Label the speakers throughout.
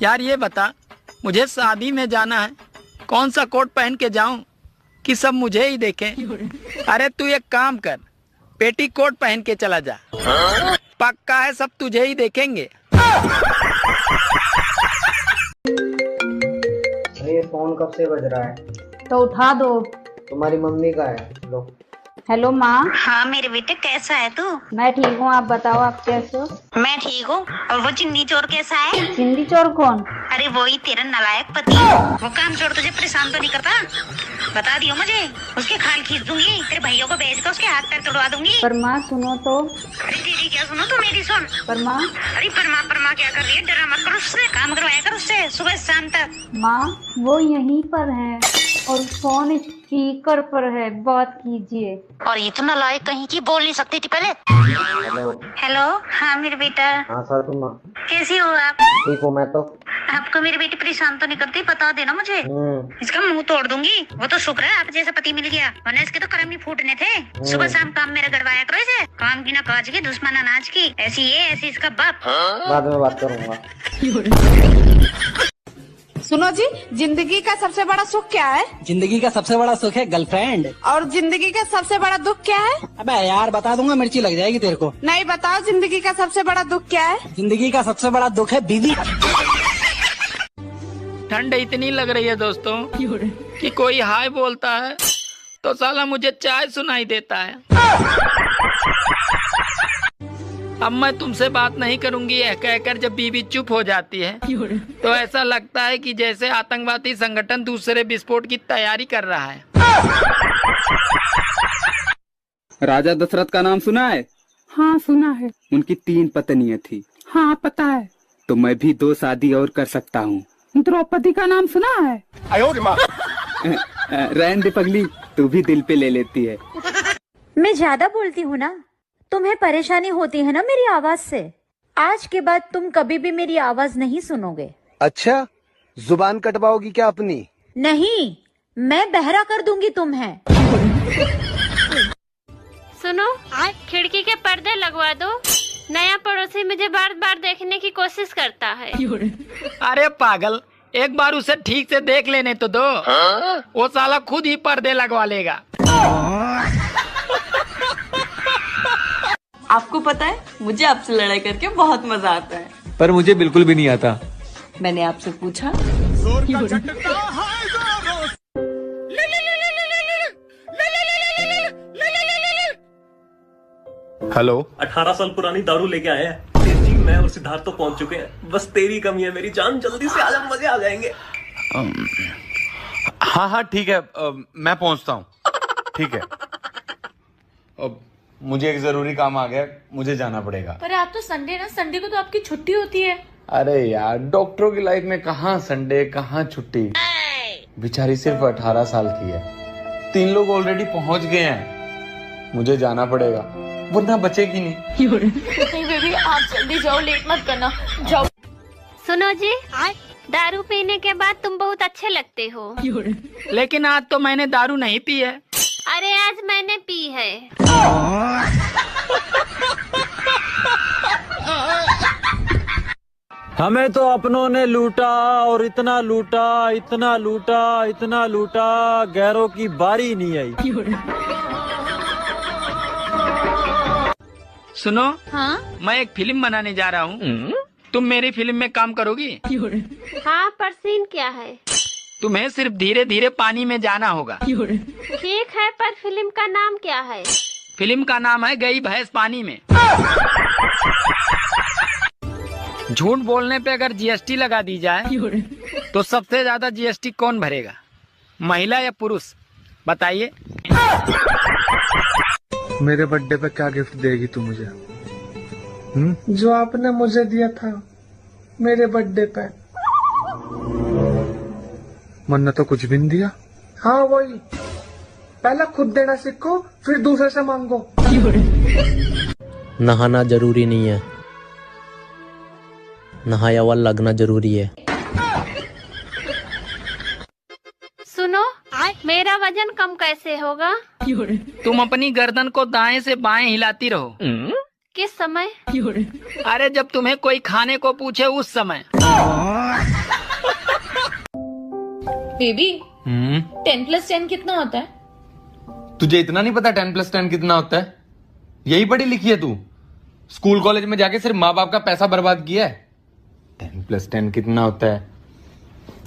Speaker 1: यार ये बता, मुझे शादी में जाना है, कौन सा कोट पहन के जाऊं कि सब मुझे ही देखें? अरे तू एक काम कर, पेटी कोट पहन के चला जा। पक्का है सब तुझे ही देखेंगे।
Speaker 2: ये फोन कब से बज रहा है?
Speaker 3: तो उठा दो।
Speaker 2: तुम्हारी मम्मी का है। लो।
Speaker 3: हेलो माँ।
Speaker 4: हाँ मेरे बेटे, कैसा है तू?
Speaker 3: मैं ठीक हूँ, आप बताओ आप कैसे हो?
Speaker 4: मैं ठीक हूँ। और वो चिंदी चोर कैसा है?
Speaker 3: चिंदी चोर कौन?
Speaker 4: अरे वो ही तेरा नालायक पति। वो काम छोड़, तुझे परेशान तो नहीं करता? बता दियो मुझे, उसके खाल खींच दूंगी, तेरे भैया को भेज कर उसके हाथ पैर तोड़वा दूंगी।
Speaker 3: पर माँ सुनो तो।
Speaker 4: अरे तेरी क्या सुनो, तू मेरी सुन।
Speaker 3: पर माँ।
Speaker 4: अरे परमा क्या कर रही है? डरा मत कर उससे, काम करवाया कर उससे सुबह शाम तक।
Speaker 3: माँ वो यहीं पर है और फोन स्पीकर पर है, बात कीजिए।
Speaker 4: और ये तो नालायक कहीं की, बोल नहीं सकती थी पहले।
Speaker 2: हेलो।
Speaker 4: हेलो। हाँ मेरे बेटा।
Speaker 2: हाँ सर, तुम
Speaker 4: कैसी हो आप?
Speaker 2: ठीक हो? मैं तो
Speaker 4: आपको मेरी बेटी परेशान तो नहीं करती? बता देना मुझे, इसका मुंह तोड़ दूंगी। वो तो शुक्र है आप जैसा पति मिल गया, वरना इसके तो कर्म ही फूटने थे। सुबह शाम काम मेरा गड़वाया करो इसे, काम की ना काज की, दुश्मन अनाज की। ऐसी ये, ऐसी इसका बाप।
Speaker 2: बाद में बात करूंगा।
Speaker 5: सुनो जी, जिंदगी का सबसे बड़ा सुख क्या है?
Speaker 6: जिंदगी का सबसे बड़ा सुख है गर्लफ्रेंड।
Speaker 5: और जिंदगी का सबसे बड़ा दुख क्या है?
Speaker 6: अबे यार बता दूंगा, मिर्ची लग जाएगी तेरे को।
Speaker 5: नहीं बताओ, जिंदगी का सबसे बड़ा दुख क्या है?
Speaker 6: जिंदगी का सबसे बड़ा दुख है बीवी।
Speaker 1: ठंड इतनी लग रही है दोस्तों कि कोई हाय बोलता है तो साला मुझे चाय सुनाई देता है। अब मैं तुमसे बात नहीं करूंगी यह कहकर जब बीवी चुप हो जाती है तो ऐसा लगता है कि जैसे आतंकवादी संगठन दूसरे विस्फोट की तैयारी कर रहा है।
Speaker 7: राजा दशरथ का नाम सुना है?
Speaker 8: हाँ सुना है।
Speaker 7: उनकी 3 पत्नियां थी।
Speaker 8: हाँ पता है।
Speaker 7: तो मैं भी 2 शादी और कर सकता हूँ।
Speaker 8: द्रौपदी का नाम सुना है?
Speaker 7: रहने दे पगली, तू भी दिल पे ले लेती है।
Speaker 9: मैं ज्यादा बोलती हूँ ना, तुम्हें परेशानी होती है ना मेरी आवाज से। आज के बाद तुम कभी भी मेरी आवाज नहीं सुनोगे।
Speaker 10: अच्छा, जुबान कटवाओगी क्या अपनी?
Speaker 9: नहीं, मैं बहरा कर दूंगी तुम्हें।
Speaker 11: सुनो, खिड़की के पर्दे लगवा दो, नया पड़ोसी मुझे बार बार देखने की कोशिश करता है।
Speaker 1: अरे पागल, एक बार उसे ठीक से देख लेने तो दो। वो साला खुद ही पर्दे लगवा लेगा।
Speaker 12: आपको पता है, मुझे आपसे लड़ाई करके बहुत मजा आता है।
Speaker 13: पर मुझे बिल्कुल भी नहीं आता।
Speaker 12: मैंने आपसे पूछा।
Speaker 13: हेलो।
Speaker 14: 18 साल पुरानी दारू लेके आए हैं जी, मैं और सिद्धार्थ तो पहुंच चुके हैं। बस तेरी कमी है मेरी जान, जल्दी से आजा, मजे आ जाएंगे।
Speaker 13: हाँ हाँ ठीक है, मैं पहुंचता हूँ। ठीक है। अब मुझे एक जरूरी काम आ गया, मुझे जाना पड़ेगा।
Speaker 11: पर आज तो संडे ना, संडे को तो आपकी छुट्टी होती है।
Speaker 13: अरे यार, डॉक्टरों की लाइफ में कहाँ संडे कहाँ छुट्टी। बेचारी सिर्फ 18 साल की है, 3 लोग ऑलरेडी पहुंच गए हैं। मुझे जाना पड़ेगा वरना बचेगी नहीं।
Speaker 11: नहीं बेबी, आप जल्दी जाओ, लेट मत करना, जाओ। सुनो जी, दारू पीने के बाद तुम बहुत अच्छे लगते हो।
Speaker 1: लेकिन आज तो मैंने दारू नहीं पी है।
Speaker 11: अरे आज मैंने पी है।
Speaker 15: हमें तो अपनों ने लूटा और इतना लूटा, इतना लूटा, इतना लूटा, गैरों की बारी नहीं आई।
Speaker 1: सुनो,
Speaker 11: हाँ?
Speaker 1: मैं एक फिल्म बनाने जा रहा हूँ, तुम मेरी फिल्म में काम करोगी?
Speaker 11: हाँ, पर सीन क्या है?
Speaker 1: तुम्हें सिर्फ धीरे धीरे पानी में जाना होगा।
Speaker 11: ठीक है, पर फिल्म का नाम क्या है?
Speaker 1: फिल्म का नाम है गई भैंस पानी में। झूठ बोलने पे अगर जीएसटी लगा दी जाए तो सबसे ज्यादा जीएसटी कौन भरेगा, महिला या पुरुष? बताइए।
Speaker 16: मेरे बर्थडे पे क्या गिफ्ट देगी तू मुझे?
Speaker 17: जो आपने मुझे दिया था मेरे बर्थडे पे।
Speaker 16: मन्ना तो कुछ भी नहीं दिया।
Speaker 17: हाँ वही, पहले खुद देना सीखो, फिर दूसरे से मांगो।
Speaker 18: नहाना जरूरी नहीं है, नहाया हुआ लगना जरूरी है।
Speaker 11: सुनो, मेरा वजन कम कैसे होगा?
Speaker 1: तुम अपनी गर्दन को दाएं से बाएं हिलाती रहो।
Speaker 11: किस समय?
Speaker 1: अरे जब तुम्हें कोई खाने को पूछे उस समय।
Speaker 5: बेबी 10+10 कितना होता है?
Speaker 13: तुझे इतना नहीं पता 10+10 कितना होता है? यही पढ़ी लिखी है तू? स्कूल कॉलेज में जाके सिर्फ माँ बाप का पैसा बर्बाद किया है। 10+10 कितना होता है?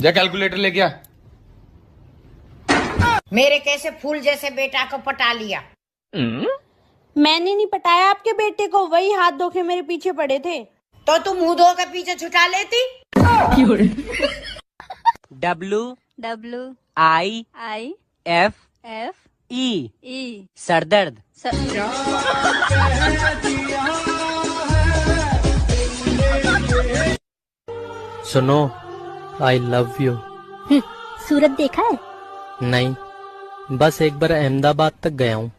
Speaker 13: जा कैलकुलेटर लेके आ।
Speaker 19: मेरे कैसे फूल जैसे बेटा को पटा लिया।
Speaker 5: मैंने नहीं पटाया आपके बेटे को, वही हाथ धो के मेरे पीछे पड़े थे।
Speaker 19: तो तुम मुंह धो के पीछे छुटा लेती।
Speaker 6: WIFE सरदर्द।
Speaker 18: सुनो, आई लव यू।
Speaker 9: सूरत देखा है?
Speaker 18: नहीं, बस एक बार अहमदाबाद तक गया हूँ।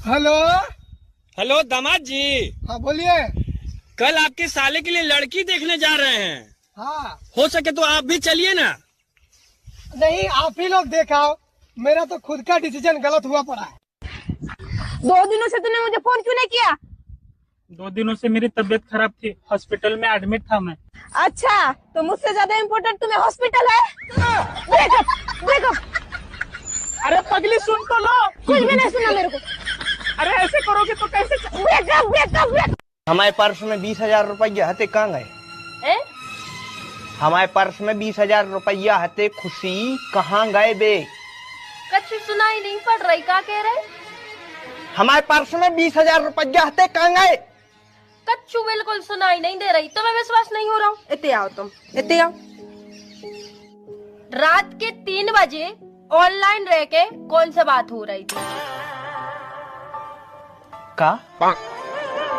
Speaker 17: हेलो
Speaker 1: हेलो दामाद जी।
Speaker 17: हाँ बोलिए।
Speaker 1: कल आपके साले के लिए लड़की देखने जा रहे हैं।
Speaker 17: हाँ
Speaker 1: हो सके तो आप भी चलिए ना।
Speaker 17: नहीं, आप ही लोग देखाओ, मेरा तो खुद का डिसीजन गलत हुआ पड़ा है।
Speaker 5: 2 दिनों से तूने मुझे फोन क्यों नहीं किया?
Speaker 20: 2 दिनों से मेरी तबीयत खराब थी, हॉस्पिटल में एडमिट था मैं।
Speaker 5: अच्छा, तो मुझसे ज्यादा इम्पोर्टेंट तुम्हें हॉस्पिटल है? ब्रेकअप।
Speaker 20: अरे पगली सुन तो लो।
Speaker 5: कुछ भी नहीं सुना मेरे को।
Speaker 20: अरे ऐसे करोगे तो कैसे?
Speaker 5: ब्रेकअप।
Speaker 6: हमारे पर्स में 20,000 रुपया हते कहाँ गए? हमारे पर्स में 20,000 रुपया हते, खुशी कहाँ गए बे?
Speaker 11: कच्ची सुनाई नहीं पड़ रही, क्या कह रहे?
Speaker 6: हमारे पर्स में 20,000 रुपया हते कहाँ गए?
Speaker 11: कच्चू बिल्कुल सुनाई नहीं दे रही, तुम्हें विश्वास नहीं हो रहा हूँ।
Speaker 5: इतने आओ तुम, इतने आओ।
Speaker 11: रात के 3 बजे ऑनलाइन रह के कौन से बात हो रही थी?
Speaker 6: का?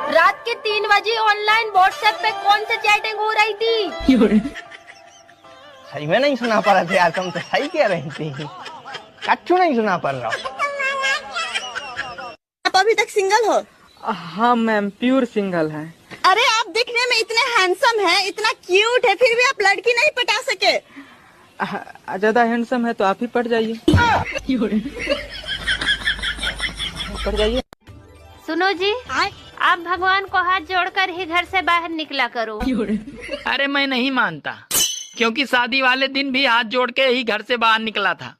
Speaker 11: रात के 3 बजे ऑनलाइन व्हाट्सएप पे कौन से चैटिंग हो रही थी?
Speaker 6: सही में नहीं सुना पा रहे थे यार, तुम तो सही कह रही थी, कच्चू नहीं सुना पा रहा।
Speaker 5: आप अभी तक सिंगल हो?
Speaker 6: हाँ मैम, प्योर सिंगल है।
Speaker 5: अरे आप दिखने में इतने हैंडसम हैं, इतना क्यूट है, फिर भी आप लड़की नहीं पटा सके।
Speaker 6: ज्यादा हैंडसम है तो आप ही पट जाइए। पट जाइए।
Speaker 11: सुनो जी, आप भगवान को हाथ जोड़कर ही घर से बाहर निकला करो।
Speaker 1: अरे मैं नहीं मानता, क्योंकि शादी वाले दिन भी हाथ जोड़ के ही घर से बाहर निकला था।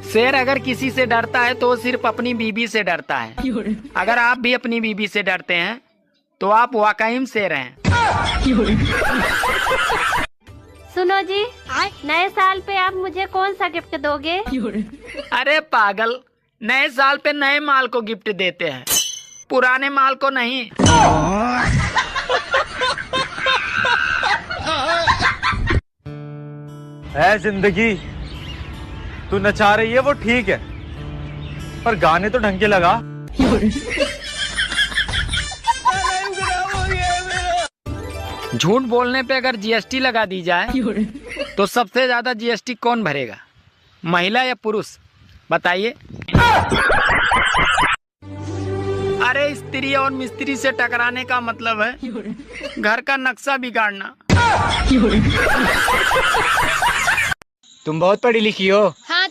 Speaker 1: शेर अगर किसी से डरता है तो सिर्फ अपनी बीबी से डरता है। अगर आप भी अपनी बीबी से डरते हैं तो आप वाकई में शेर हैं।
Speaker 11: सुनो जी, नए साल पे आप मुझे कौन सा गिफ्ट दोगे?
Speaker 1: अरे पागल, नए साल पे नए माल को गिफ्ट देते हैं, पुराने माल को नहीं।
Speaker 15: है जिंदगी, तू नचा रही है वो ठीक है, पर गाने तो ढंग के लगा।
Speaker 1: झूठ बोलने पे अगर जीएसटी लगा दी जाए तो सबसे ज्यादा जीएसटी कौन भरेगा, महिला या पुरुष? बताइए। अरे स्त्री और मिस्त्री से टकराने का मतलब है घर का नक्शा बिगाड़ना।
Speaker 6: तुम बहुत पढ़ी लिखी हो।
Speaker 5: हाँ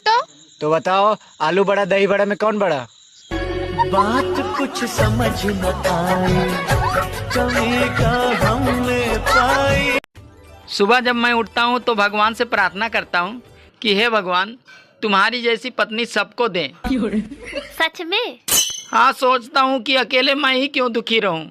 Speaker 6: तो बताओ, आलू बड़ा दही बड़ा में कौन बड़ा?
Speaker 21: बात कुछ समझ न आई, कमी का हमने पाई।
Speaker 1: सुबह जब मैं उठता हूँ तो भगवान से प्रार्थना करता हूँ कि हे भगवान, तुम्हारी जैसी पत्नी सबको दें।
Speaker 11: सच में?
Speaker 1: हाँ, सोचता हूँ कि अकेले मैं ही क्यों दुखी रहूं।